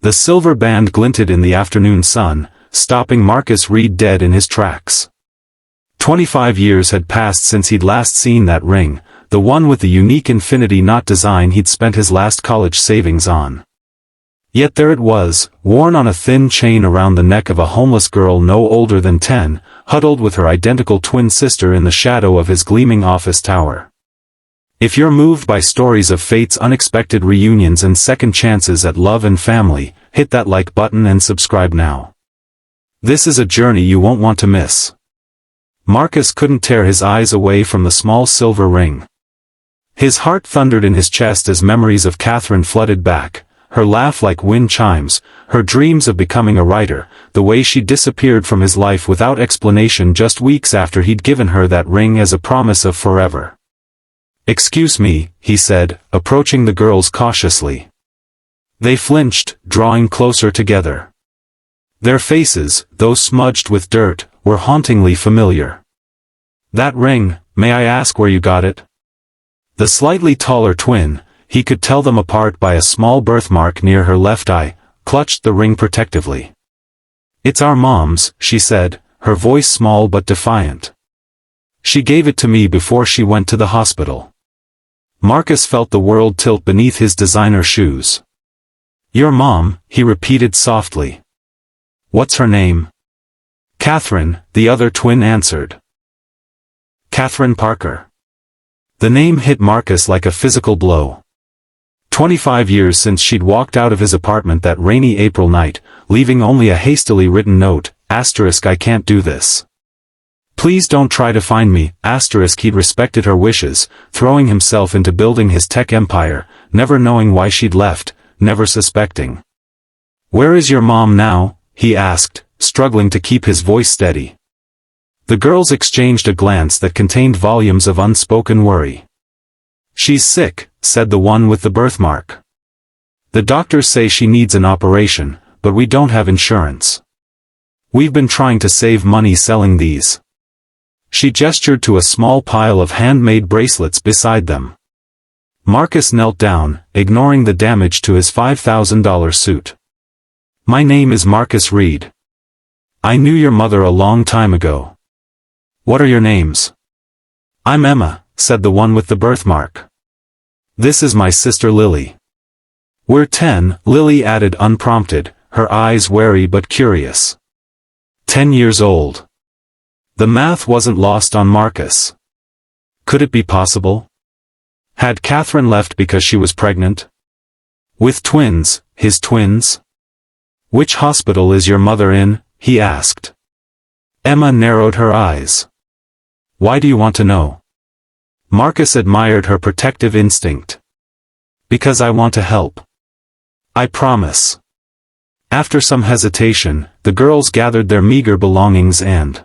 The silver band glinted in the afternoon sun, stopping Marcus Reed dead in his tracks. 25 years had passed since he'd last seen that ring, the one with the unique infinity knot design he'd spent his last college savings on. Yet there it was, worn on a thin chain around the neck of a homeless girl no older than 10, huddled with her identical twin sister in the shadow of his gleaming office tower. If you're moved by stories of fate's unexpected reunions and second chances at love and family, hit that like button and subscribe now. This is a journey you won't want to miss. Marcus couldn't tear his eyes away from the small silver ring. His heart thundered in his chest as memories of Catherine flooded back, her laugh like wind chimes, her dreams of becoming a writer, the way she disappeared from his life without explanation just weeks after he'd given her that ring as a promise of forever. "Excuse me," he said, approaching the girls cautiously. They flinched, drawing closer together. Their faces, though smudged with dirt, were hauntingly familiar. "That ring, may I ask where you got it?" The slightly taller twin, he could tell them apart by a small birthmark near her left eye, clutched the ring protectively. "It's our mom's," she said, her voice small but defiant. "She gave it to me before she went to the hospital." Marcus felt the world tilt beneath his designer shoes. "Your mom," he repeated softly. "What's her name?" "Catherine," the other twin answered. "Catherine Parker." The name hit Marcus like a physical blow. 25 years since she'd walked out of his apartment that rainy April night, leaving only a hastily written note, "I can't do this. Please don't try to find me." He'd respected her wishes, throwing himself into building his tech empire, never knowing why she'd left, never suspecting. "Where is your mom now?" he asked, struggling to keep his voice steady. The girls exchanged a glance that contained volumes of unspoken worry. "She's sick," said the one with the birthmark. "The doctors say she needs an operation, but we don't have insurance. We've been trying to save money selling these." She gestured to a small pile of handmade bracelets beside them. Marcus knelt down, ignoring the damage to his $5,000 suit. "My name is Marcus Reed. I knew your mother a long time ago." "What are your names?" "I'm Emma," said the one with the birthmark. "This is my sister Lily." "We're 10, Lily added unprompted, her eyes wary but curious. 10 years old. The math wasn't lost on Marcus. Could it be possible? Had Catherine left because she was pregnant? With twins, his twins? "Which hospital is your mother in?" he asked. Emma narrowed her eyes. "Why do you want to know?" Marcus admired her protective instinct. "Because I want to help. I promise." After some hesitation, the girls gathered their meager belongings and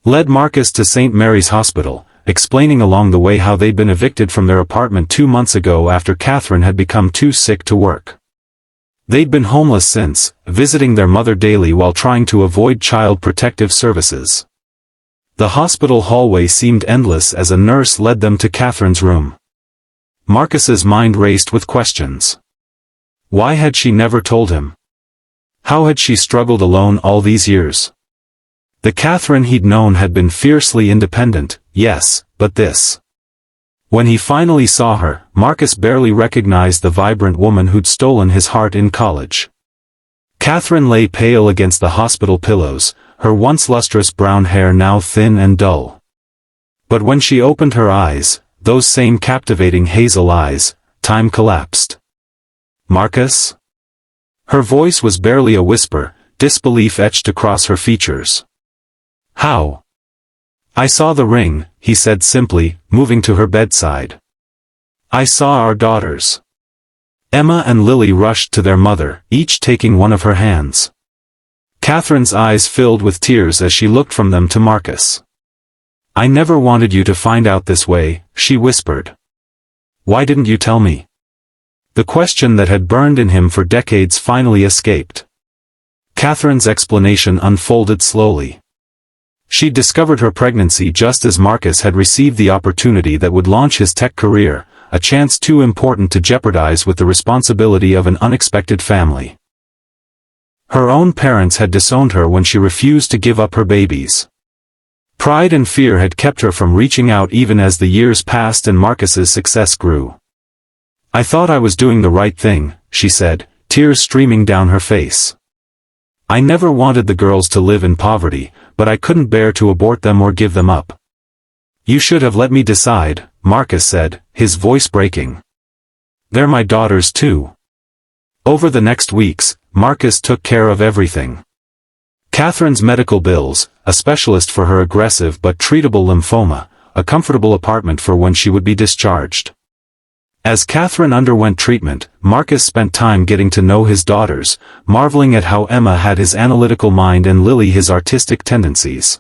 led Marcus to St. Mary's Hospital, explaining along the way how they'd been evicted from their apartment 2 months ago after Catherine had become too sick to work. They'd been homeless since, visiting their mother daily while trying to avoid child protective services. The hospital hallway seemed endless as a nurse led them to Catherine's room. Marcus's mind raced with questions. Why had she never told him? How had she struggled alone all these years? The Catherine he'd known had been fiercely independent, yes, but this. When he finally saw her, Marcus barely recognized the vibrant woman who'd stolen his heart in college. Catherine lay pale against the hospital pillows, her once lustrous brown hair now thin and dull. But when she opened her eyes, those same captivating hazel eyes, time collapsed. "Marcus?" Her voice was barely a whisper, disbelief etched across her features. "How?" "I saw the ring," he said simply, moving to her bedside. "I saw our daughters." Emma and Lily rushed to their mother, each taking one of her hands. Catherine's eyes filled with tears as she looked from them to Marcus. "I never wanted you to find out this way," she whispered. "Why didn't you tell me?" The question that had burned in him for decades finally escaped. Catherine's explanation unfolded slowly. She'd discovered her pregnancy just as Marcus had received the opportunity that would launch his tech career, a chance too important to jeopardize with the responsibility of an unexpected family. Her own parents had disowned her when she refused to give up her babies. Pride and fear had kept her from reaching out even as the years passed and Marcus's success grew. "I thought I was doing the right thing," she said, tears streaming down her face. "I never wanted the girls to live in poverty, but I couldn't bear to abort them or give them up." "You should have let me decide," Marcus said, his voice breaking. "They're my daughters too." Over the next weeks, Marcus took care of everything. Catherine's medical bills, a specialist for her aggressive but treatable lymphoma, a comfortable apartment for when she would be discharged. As Catherine underwent treatment, Marcus spent time getting to know his daughters, marveling at how Emma had his analytical mind and Lily his artistic tendencies.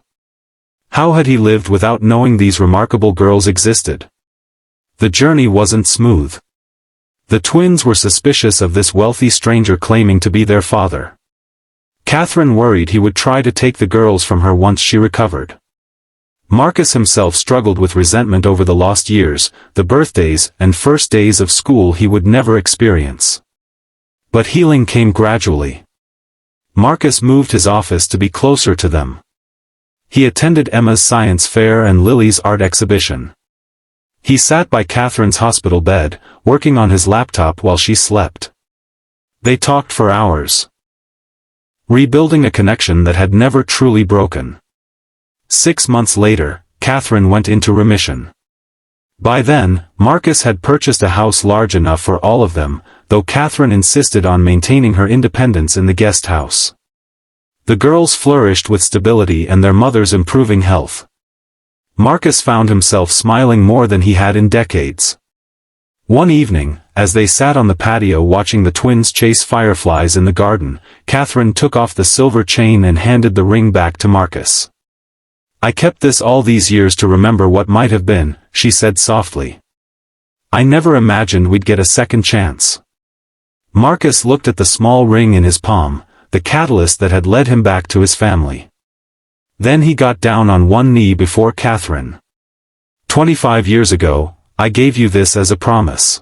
How had he lived without knowing these remarkable girls existed? The journey wasn't smooth. The twins were suspicious of this wealthy stranger claiming to be their father. Catherine worried he would try to take the girls from her once she recovered. Marcus himself struggled with resentment over the lost years, the birthdays and first days of school he would never experience. But healing came gradually. Marcus moved his office to be closer to them. He attended Emma's science fair and Lily's art exhibition. He sat by Catherine's hospital bed, working on his laptop while she slept. They talked for hours, rebuilding a connection that had never truly broken. 6 months later, Catherine went into remission. By then, Marcus had purchased a house large enough for all of them, though Catherine insisted on maintaining her independence in the guest house. The girls flourished with stability and their mother's improving health. Marcus found himself smiling more than he had in decades. One evening, as they sat on the patio watching the twins chase fireflies in the garden, Catherine took off the silver chain and handed the ring back to Marcus. "I kept this all these years to remember what might have been," she said softly. "I never imagined we'd get a second chance." Marcus looked at the small ring in his palm, the catalyst that had led him back to his family. Then he got down on one knee before Catherine. 25 years ago, I gave you this as a promise.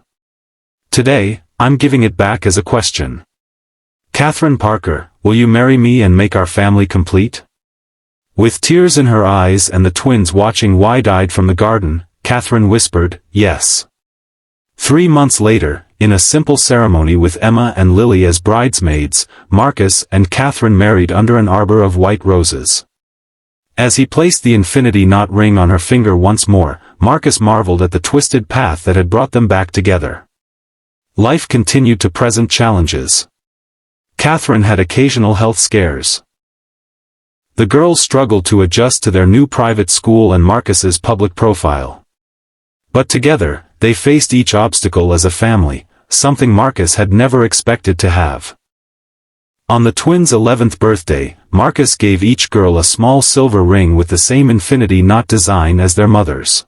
Today, I'm giving it back as a question. Catherine Parker, will you marry me and make our family complete?" With tears in her eyes and the twins watching wide-eyed from the garden, Catherine whispered, "Yes." 3 months later, in a simple ceremony with Emma and Lily as bridesmaids, Marcus and Catherine married under an arbor of white roses. As he placed the infinity knot ring on her finger once more, Marcus marveled at the twisted path that had brought them back together. Life continued to present challenges. Catherine had occasional health scares. The girls struggled to adjust to their new private school and Marcus's public profile. But together, they faced each obstacle as a family, something Marcus had never expected to have. On the twins' 11th birthday, Marcus gave each girl a small silver ring with the same infinity knot design as their mother's.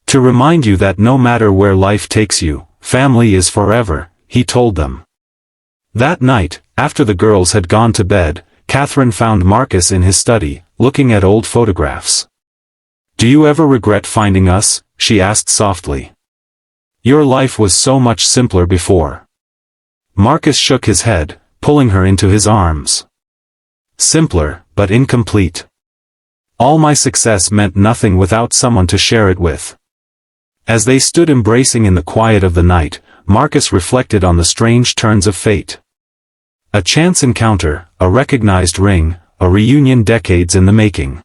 "To remind you that no matter where life takes you, family is forever," he told them. That night, after the girls had gone to bed, Catherine found Marcus in his study, looking at old photographs. "Do you ever regret finding us?" she asked softly. "Your life was so much simpler before." Marcus shook his head, pulling her into his arms. "Simpler, but incomplete. All my success meant nothing without someone to share it with." As they stood embracing in the quiet of the night, Marcus reflected on the strange turns of fate. A chance encounter, a recognized ring, a reunion decades in the making.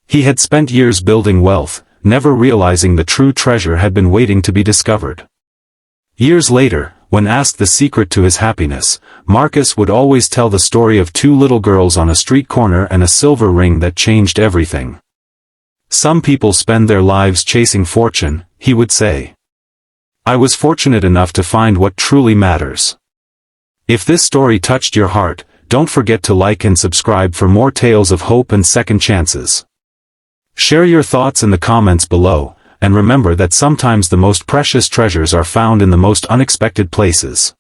He had spent years building wealth, never realizing the true treasure had been waiting to be discovered. Years later, when asked the secret to his happiness, Marcus would always tell the story of 2 little girls on a street corner and a silver ring that changed everything. "Some people spend their lives chasing fortune," he would say. "I was fortunate enough to find what truly matters." If this story touched your heart, don't forget to like and subscribe for more tales of hope and second chances. Share your thoughts in the comments below, and remember that sometimes the most precious treasures are found in the most unexpected places.